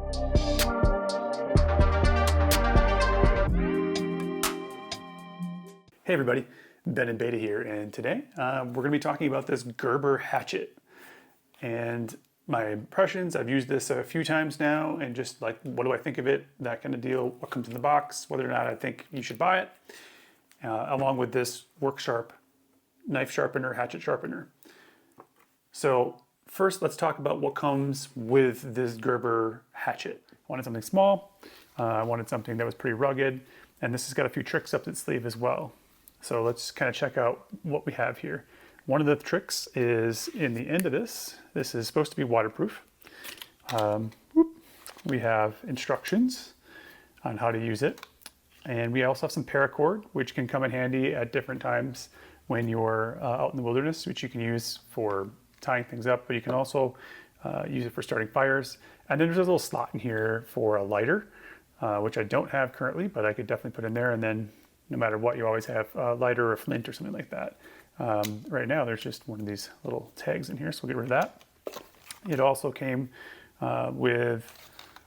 Hey everybody, Ben and Beta here, and today we're going to be talking about this Gerber hatchet. And my impressions, I've used this a few times now, and just like, what do I think of it, that kind of deal, what comes in the box, whether or not I think you should buy it, along with this Work Sharp knife sharpener, hatchet sharpener. So first, let's talk about what comes with this Gerber hatchet. I wanted something small, I wanted something that was pretty rugged, and this has got a few tricks up its sleeve as well. So let's kind of check out what we have here. One of the tricks is in the end of this. This is supposed to be waterproof. We have instructions on how to use it. And we also have some paracord, which can come in handy at different times when you're out in the wilderness, which you can use for tying things up, but you can also use it for starting fires. And then there's a little slot in here for a lighter, which I don't have currently, but I could definitely put in there. And then no matter what, you always have a lighter or a flint or something like that. Right now, there's just one of these little tags in here, so we'll get rid of that. It also came with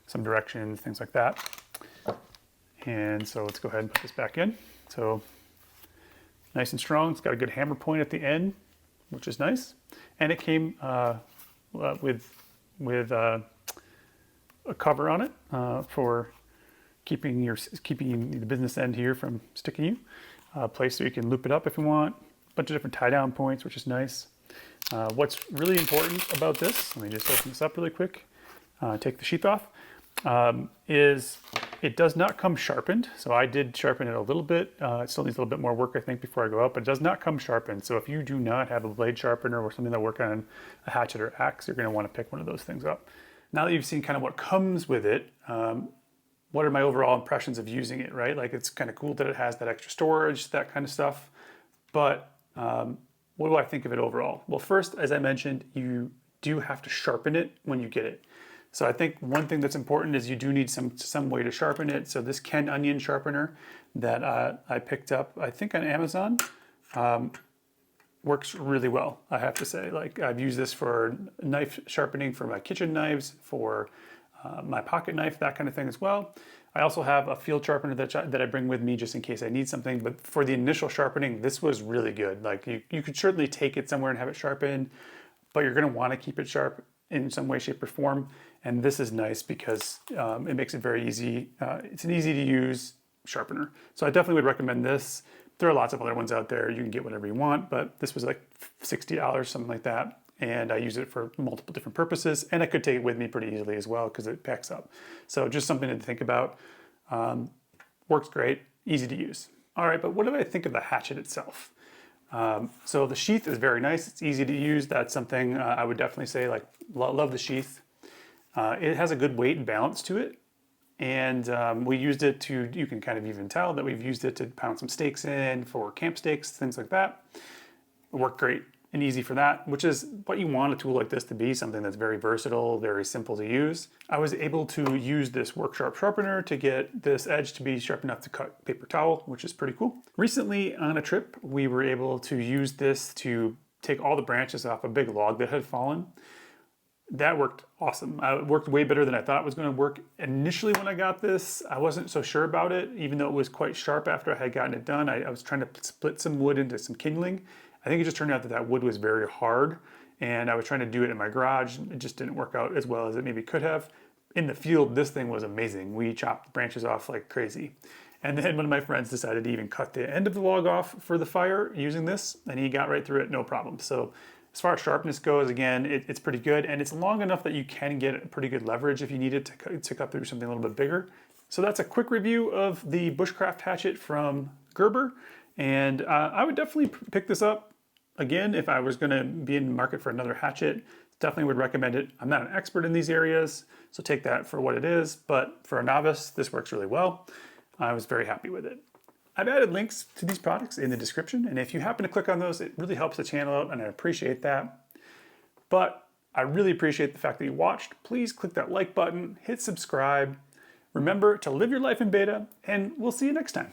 some directions, things like that. And so let's go ahead and put this back in. So nice and strong. It's got a good hammer point at the end, which is nice. And it came with a cover on it for keeping the business end here from sticking you. A place so you can loop it up if you want. A bunch of different tie down points, which is nice. What's really important about this, let me just open this up really quick, take the sheath off, is it does not come sharpened. So I did sharpen it a little bit. It still needs a little bit more work, I think, before I go out, but it does not come sharpened. So if you do not have a blade sharpener or something that work on a hatchet or axe, you're gonna wanna pick one of those things up. Now that you've seen kind of what comes with it, what are my overall impressions of using it, right? Like, it's kind of cool that it has that extra storage, that kind of stuff. But what do I think of it overall? Well, first, as I mentioned, you do have to sharpen it when you get it. So I think one thing that's important is you do need some way to sharpen it. So this Ken Onion sharpener that I picked up, I think on Amazon, works really well, I have to say. Like, I've used this for knife sharpening for my kitchen knives, for my pocket knife, that kind of thing as well. I also have a field sharpener that I bring with me just in case I need something, but for the initial sharpening, this was really good. Like, you could certainly take it somewhere and have it sharpened, but you're gonna wanna keep it sharp in some way, shape, or form. And this is nice because it makes it very easy. It's an easy to use sharpener. So I definitely would recommend this. There are lots of other ones out there. You can get whatever you want, but this was like $60, something like that. And I use it for multiple different purposes, and I could take it with me pretty easily as well because it packs up. So just something to think about. Works great, easy to use. All right, but what do I think of the hatchet itself? So the sheath is very nice. It's easy to use. That's something I would definitely say, like, love the sheath. It has a good weight and balance to it. And we used it to, you can kind of even tell that we've used it to pound some steaks in for camp steaks, things like that. It worked great and easy for that, which is what you want a tool like this to be, something that's very versatile, very simple to use. I was able to use this Work Sharp sharpener to get this edge to be sharp enough to cut paper towel, which is pretty cool. Recently on a trip, we were able to use this to take all the branches off a big log that had fallen. That worked awesome. It worked way better than I thought it was going to work. Initially when I got this, I wasn't so sure about it, even though it was quite sharp after I had gotten it done. I was trying to split some wood into some kindling. I think it just turned out that that wood was very hard, and I was trying to do it in my garage. It just didn't work out as well as it maybe could have. In the field, this thing was amazing. We chopped branches off like crazy. And then one of my friends decided to even cut the end of the log off for the fire using this, and he got right through it, no problem. So as far as sharpness goes, again, it's pretty good, and it's long enough that you can get pretty good leverage if you need it to cut through something a little bit bigger. So that's a quick review of the Bushcraft Hatchet from Gerber, and I would definitely pick this up. Again, if I was going to be in the market for another hatchet, definitely would recommend it. I'm not an expert in these areas, so take that for what it is, but for a novice, this works really well. I was very happy with it. I've added links to these products in the description, and if you happen to click on those, it really helps the channel out, and I appreciate that. But I really appreciate the fact that you watched. Please click that like button, hit subscribe. Remember to live your life in beta, and we'll see you next time.